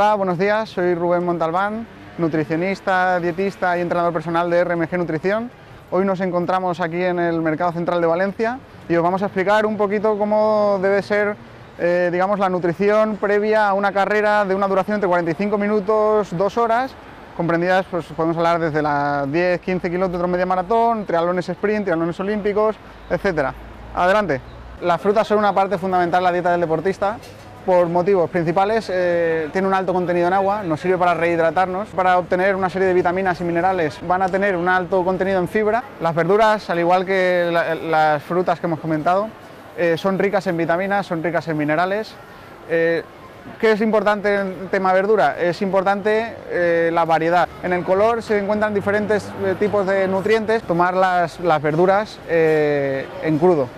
Hola, buenos días, soy Rubén Montalbán, nutricionista, dietista y entrenador personal de RMG Nutrición. Hoy nos encontramos aquí en el Mercado Central de Valencia y os vamos a explicar un poquito cómo debe ser digamos, la nutrición previa a una carrera de una duración entre 45 minutos, 2 horas, comprendidas, pues podemos hablar desde las 10-15 kilómetros media maratón, triatlones sprint, triatlones olímpicos, etc. Adelante. Las frutas son una parte fundamental de la dieta del deportista. Por motivos principales, tiene un alto contenido en agua, nos sirve para rehidratarnos, para obtener una serie de vitaminas y minerales, van a tener un alto contenido en fibra. Las verduras, al igual que las frutas que hemos comentado, son ricas en vitaminas, son ricas en minerales. ¿Qué es importante en el tema verdura? Es importante la variedad. En el color se encuentran diferentes tipos de nutrientes. Tomar las verduras en crudo.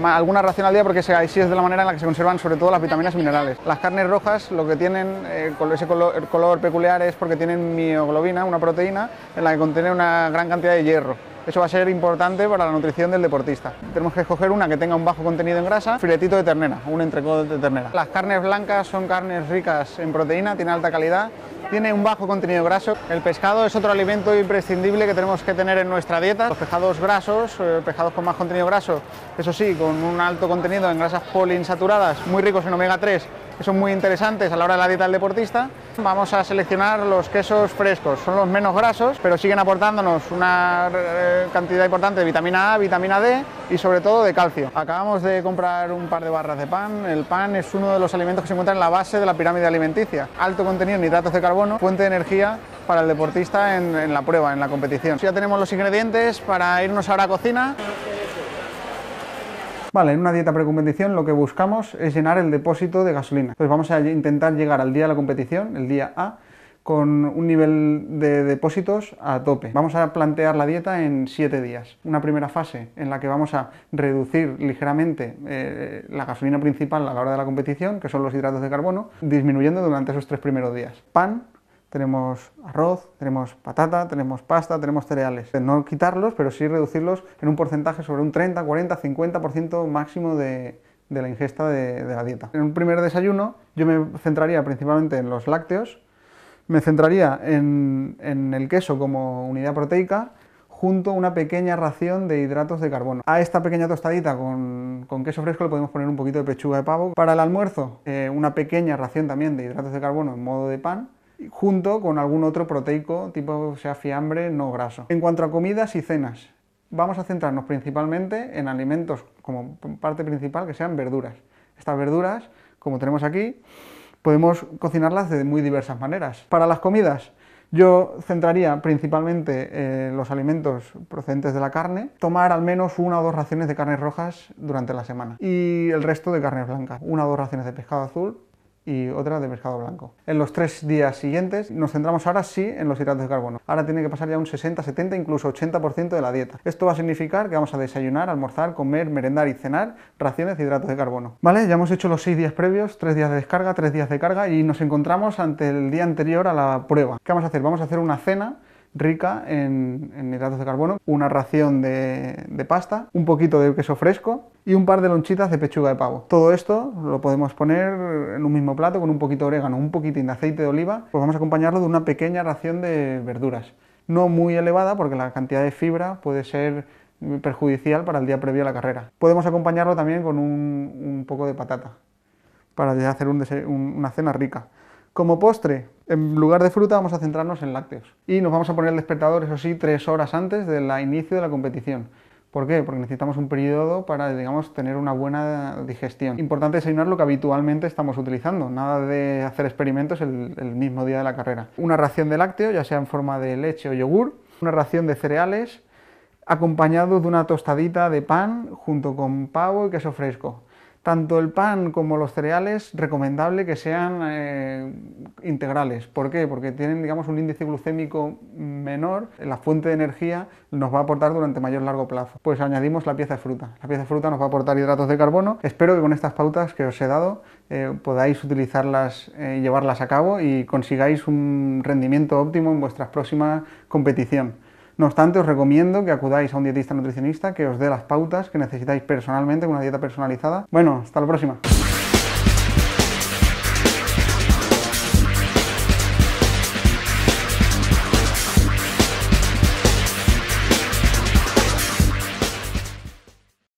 Alguna ración al día porque así es de la manera en la que se conservan sobre todo las vitaminas y minerales. Las carnes rojas lo que tienen ese color peculiar es porque tienen mioglobina, una proteína en la que contiene una gran cantidad de hierro. Eso va a ser importante para la nutrición del deportista. Tenemos que escoger una que tenga un bajo contenido en grasa, filetito de ternera, un entrecot de ternera. Las carnes blancas son carnes ricas en proteína, tienen alta calidad, tiene un bajo contenido graso. El pescado es otro alimento imprescindible que tenemos que tener en nuestra dieta. Los pescados grasos, pescados con más contenido graso, eso sí, con un alto contenido en grasas poliinsaturadas, muy ricos en omega 3, que son muy interesantes a la hora de la dieta del deportista. Vamos a seleccionar los quesos frescos, son los menos grasos, pero siguen aportándonos una cantidad importante de vitamina A, vitamina D y sobre todo de calcio. Acabamos de comprar un par de barras de pan. El pan es uno de los alimentos que se encuentran en la base de la pirámide alimenticia. Alto contenido en hidratos de carbono, fuente de energía para el deportista en la prueba, en la competición. Ya tenemos los ingredientes para irnos ahora a cocina. Vale, en una dieta precompetición lo que buscamos es llenar el depósito de gasolina. Entonces vamos a intentar llegar al día de la competición, el día A, con un nivel de depósitos a tope. Vamos a plantear la dieta en 7 días. Una primera fase en la que vamos a reducir ligeramente la gasolina principal a la hora de la competición, que son los hidratos de carbono, disminuyendo durante esos 3 primeros días. Pan, tenemos arroz, tenemos patata, tenemos pasta, tenemos cereales. No quitarlos, pero sí reducirlos en un porcentaje sobre un 30, 40, 50% máximo de la ingesta de la dieta. En un primer desayuno yo me centraría principalmente en los lácteos, me centraría en el queso como unidad proteica, junto a una pequeña ración de hidratos de carbono. A esta pequeña tostadita con queso fresco le podemos poner un poquito de pechuga de pavo. Para el almuerzo, una pequeña ración también de hidratos de carbono en modo de pan, junto con algún otro proteico, tipo sea fiambre no graso. En cuanto a comidas y cenas, vamos a centrarnos principalmente en alimentos como parte principal que sean verduras. Estas verduras, como tenemos aquí, podemos cocinarlas de muy diversas maneras. Para las comidas, yo centraría principalmente los alimentos procedentes de la carne, tomar al menos 1 o 2 raciones de carnes rojas durante la semana y el resto de carnes blancas, 1 o 2 raciones de pescado azul y otra de pescado blanco. En los 3 días siguientes nos centramos ahora sí en los hidratos de carbono. Ahora tiene que pasar ya un 60, 70, incluso 80% de la dieta. Esto va a significar que vamos a desayunar, almorzar, comer, merendar y cenar raciones de hidratos de carbono. Vale, ya hemos hecho los 6 días previos, 3 días de descarga, 3 días de carga y nos encontramos ante el día anterior a la prueba. ¿Qué vamos a hacer? Vamos a hacer una cena rica en hidratos de carbono, una ración de pasta, un poquito de queso fresco y un par de lonchitas de pechuga de pavo. Todo esto lo podemos poner en un mismo plato con un poquito de orégano, un poquitín de aceite de oliva, pues vamos a acompañarlo de una pequeña ración de verduras. No muy elevada porque la cantidad de fibra puede ser perjudicial para el día previo a la carrera. Podemos acompañarlo también con un poco de patata para ya hacer una cena rica. Como postre, en lugar de fruta vamos a centrarnos en lácteos y nos vamos a poner el despertador, eso sí, 3 horas antes del inicio de la competición. ¿Por qué? Porque necesitamos un periodo para, digamos, tener una buena digestión. Importante desayunar lo que habitualmente estamos utilizando, nada de hacer experimentos el mismo día de la carrera. Una ración de lácteo, ya sea en forma de leche o yogur, una ración de cereales, acompañado de una tostadita de pan junto con pavo y queso fresco. Tanto el pan como los cereales, recomendable que sean integrales. ¿Por qué? Porque tienen, digamos, un índice glucémico menor, la fuente de energía nos va a aportar durante mayor largo plazo. Pues añadimos la pieza de fruta. La pieza de fruta nos va a aportar hidratos de carbono. Espero que con estas pautas que os he dado podáis utilizarlas y llevarlas a cabo y consigáis un rendimiento óptimo en vuestra próxima competición. No obstante, os recomiendo que acudáis a un dietista nutricionista que os dé las pautas que necesitáis personalmente, con una dieta personalizada. Bueno, hasta la próxima.